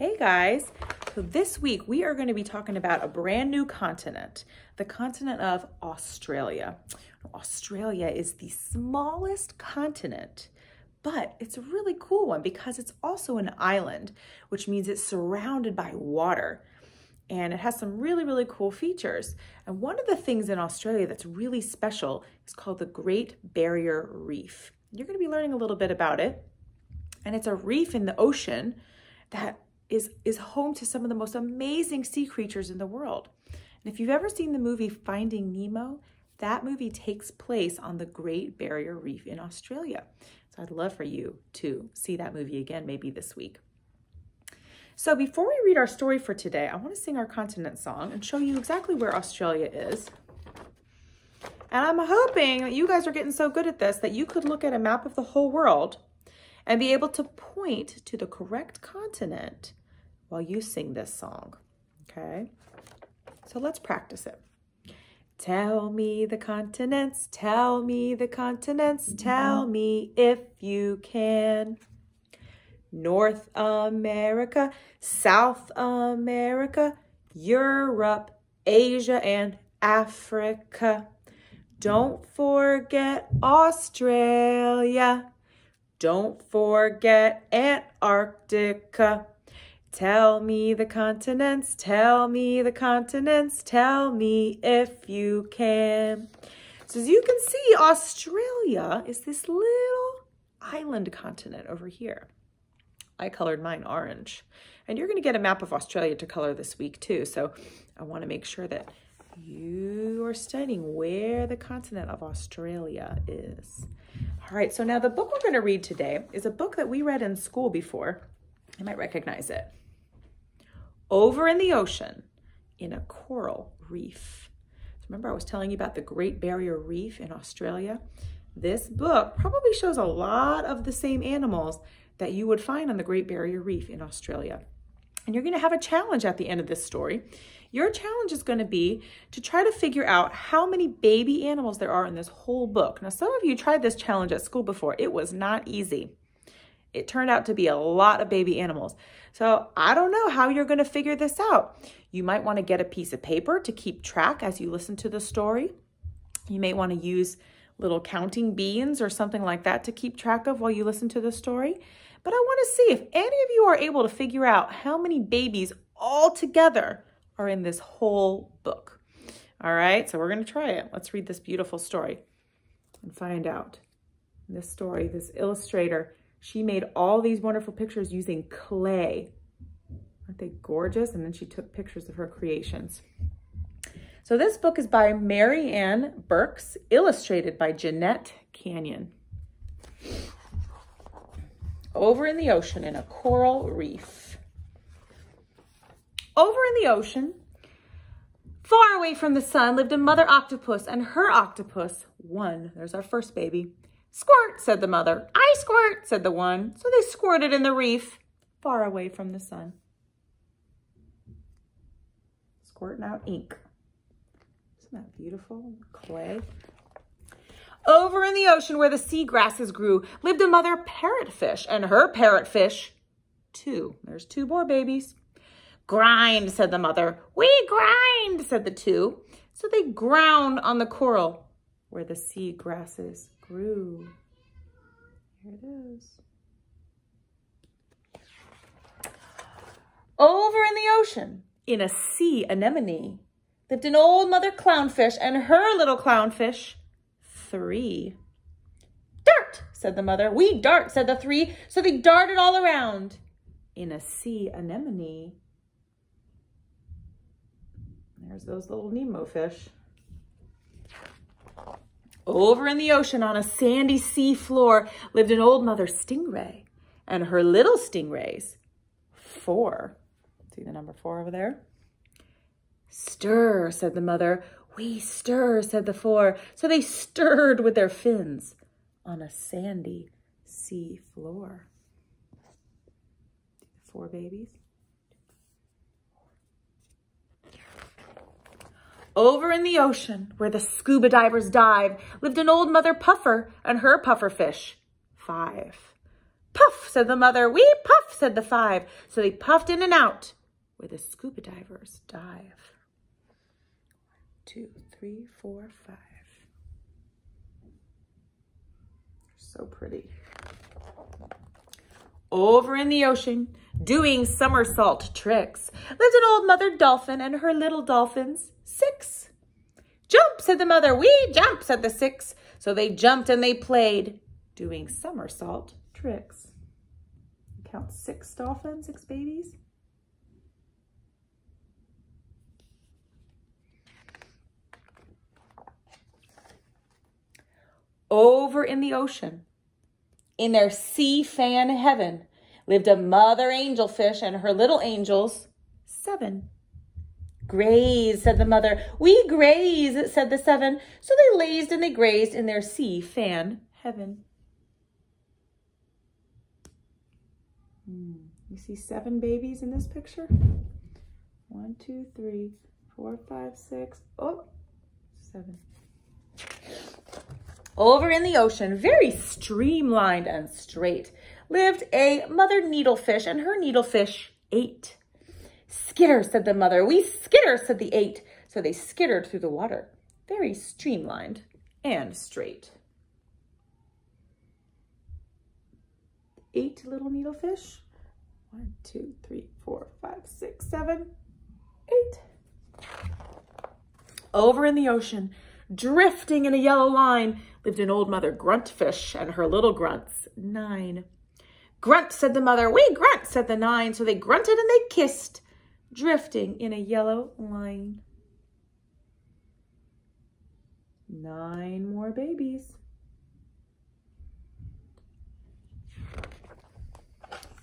Hey guys, so this week we are going to be talking about a brand new continent, the continent of Australia. Australia is the smallest continent, but it's a really cool one because it's also an island, which means it's surrounded by water. And it has some really, really cool features. And one of the things in Australia that's really special is called the Great Barrier Reef. You're going to be learning a little bit about it. And it's a reef in the ocean that is home to some of the most amazing sea creatures in the world. And if you've ever seen the movie Finding Nemo, that movie takes place on the Great Barrier Reef in Australia. So I'd love for you to see that movie again, maybe this week. So before we read our story for today, I want to sing our continent song and show you exactly where Australia is. And I'm hoping that you guys are getting so good at this that you could look at a map of the whole world and be able to point to the correct continent while you sing this song, okay? So let's practice it. Tell me the continents, tell me the continents, tell me if you can. North America, South America, Europe, Asia, and Africa. Don't forget Australia. Don't forget Antarctica. Tell me the continents, tell me the continents, tell me if you can. So as you can see, Australia is this little island continent over here. I colored mine orange. And you're going to get a map of Australia to color this week too. So I want to make sure that you are studying where the continent of Australia is. All right, so now the book we're going to read today is a book that we read in school before. You might recognize it. Over in the Ocean, in a Coral Reef. So remember I was telling you about the Great Barrier Reef in Australia? This book probably shows a lot of the same animals that you would find on the Great Barrier Reef in Australia. And you're going to have a challenge at the end of this story. Your challenge is going to be to try to figure out how many baby animals there are in this whole book. Now, some of you tried this challenge at school before. It was not easy. It turned out to be a lot of baby animals. So I don't know how you're going to figure this out. You might want to get a piece of paper to keep track as you listen to the story. You may want to use little counting beans or something like that to keep track of while you listen to the story. But I want to see if any of you are able to figure out how many babies all together are in this whole book. All right, so we're going to try it. Let's read this beautiful story and find out. In this story, this illustrator, she made all these wonderful pictures using clay. Aren't they gorgeous? And then she took pictures of her creations. So this book is by Mary Ann Burks, illustrated by Jeanette Canyon. Over in the ocean, in a coral reef. Over in the ocean, far away from the sun, lived a mother octopus and her octopus, one. There's our first baby. Squirt, said the mother. I squirt, said the one. So they squirted in the reef, far away from the sun. Squirting out ink. Isn't that beautiful? Clay. Over in the ocean where the sea grasses grew lived a mother parrotfish and her parrotfish, two. There's two more babies. Grind, said the mother. We grind, said the two. So they ground on the coral where the sea grasses grew. Here it is. Over in the ocean, in a sea anemone, lived an old mother clownfish and her little clownfish, three. Dart, said the mother. We dart, said the three. So they darted all around in a sea anemone. There's those little Nemo fish. Over in the ocean on a sandy sea floor lived an old mother stingray and her little stingrays, four. See the number 4 over there? Stir, said the mother. We stir, said the 4. So they stirred with their fins on a sandy sea floor. 4 babies. Over in the ocean, where the scuba divers dive, lived an old mother puffer and her puffer fish, 5. Puff, said the mother. Wee puff, said the 5. So they puffed in and out where the scuba divers dive. 1, 2, 3, 4, 5. So pretty. Over in the ocean, doing somersault tricks, lived an old mother dolphin and her little dolphins, 6. Jump, said the mother. Wee jump, said the 6. So they jumped and they played, doing somersault tricks. Count 6 dolphins, 6 babies. Over in the ocean, in their sea fan heaven, lived a mother angelfish and her little angels, 7. Graze, said the mother. We graze, said the 7. So they lazed and they grazed in their sea fan heaven. You see 7 babies in this picture? 1, 2, 3, 4, 5, 6. Oh, 7. Over in the ocean, very streamlined and straight, lived a mother needlefish and her needlefish, 8. Skitter, said the mother. We skitter, said the 8. So they skittered through the water, very streamlined and straight. 8 little needlefish. 1, 2, 3, 4, 5, 6, 7, 8. Over in the ocean, drifting in a yellow line, lived an old mother gruntfish and her little grunts, 9. Grunt, said the mother. We grunt, said the 9. So they grunted and they kissed, drifting in a yellow line. 9 more babies.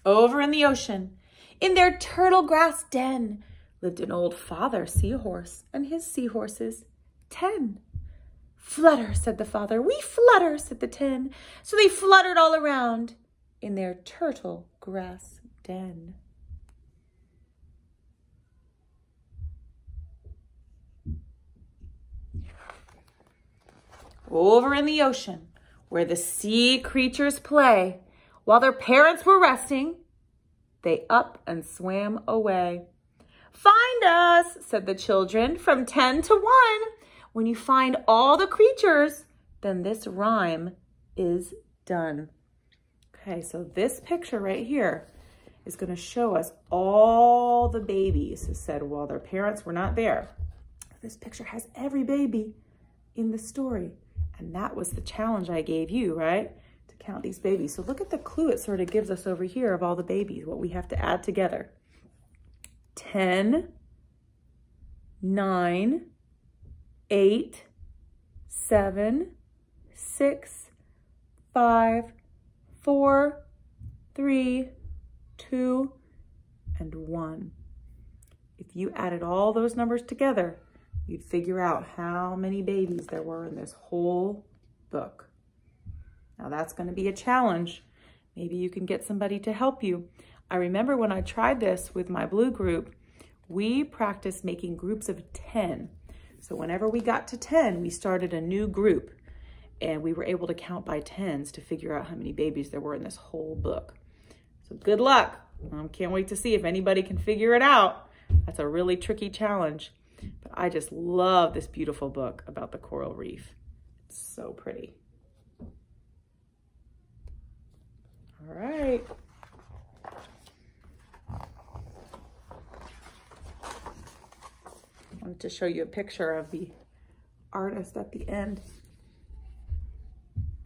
Over in the ocean, in their turtle grass den, lived an old father seahorse and his seahorses, 10. Flutter, said the father. We flutter, said the 10. So they fluttered all around in their turtle grass den. Over in the ocean, where the sea creatures play, while their parents were resting, they up and swam away. Find us, said the children, from 10 to 1. When you find all the creatures, then this rhyme is done. Okay, so this picture right here is going to show us all the babies who said while their parents were not there. This picture has every baby in the story. And that was the challenge I gave you, right? To count these babies. So look at the clue it sort of gives us over here of all the babies, what we have to add together. 10, 9, 8, 7, 6, 5, 4, 3, 2, and 1. If you added all those numbers together, you'd figure out how many babies there were in this whole book. Now that's going to be a challenge. Maybe you can get somebody to help you. I remember when I tried this with my blue group, we practiced making groups of 10. So whenever we got to 10, we started a new group and we were able to count by 10s to figure out how many babies there were in this whole book. So good luck. Can't wait to see if anybody can figure it out. That's a really tricky challenge. But I just love this beautiful book about the coral reef. It's so pretty. All right. I wanted to show you a picture of the artist at the end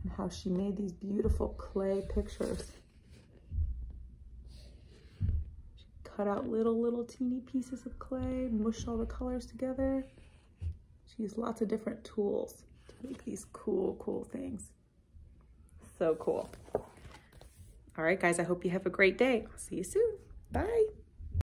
and how she made these beautiful clay pictures. She cut out little teeny pieces of clay, mushed all the colors together. She used lots of different tools to make these cool things. So cool. All right, guys, I hope you have a great day. I'll see you soon. Bye.